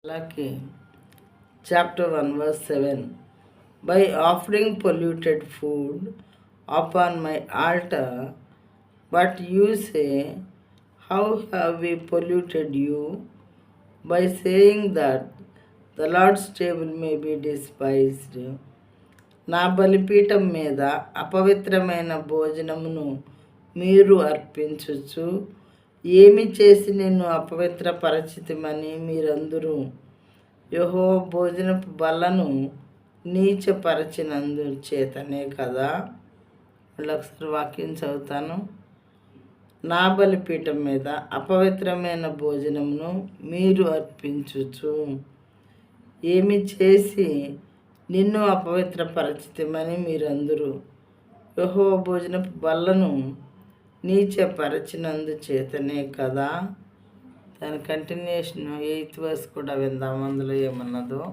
Malachi chapter 1 verse 7. By offering polluted food upon my altar, but you say, how have we polluted you? By saying that the Lord's table may be despised. నా బలిపీఠం మీద అపవిత్రమైన భోజనమును మీరు అర్పించుచు ఏమి చేసి నిన్ను అపవిత్రపరచితిమని మీరందరూ యెహోవా భోజనపు బల్లను నీచపరచినందు చేతనే కదా. మళ్ళీ ఒకసారి వాక్యం చదువుతాను. నా బలిపీఠం మీద అపవిత్రమైన భోజనమును మీరు అర్పించుచు ఏమి చేసి నిన్ను అపవిత్రపరచితిమని మీరందరూ యెహోవా భోజనపు బల్లను నీచపరచినందు చేతనే కదా. దాని కంటిన్యూషన్ 8th verse కూడా విందాం, అందులో ఏమన్నదో.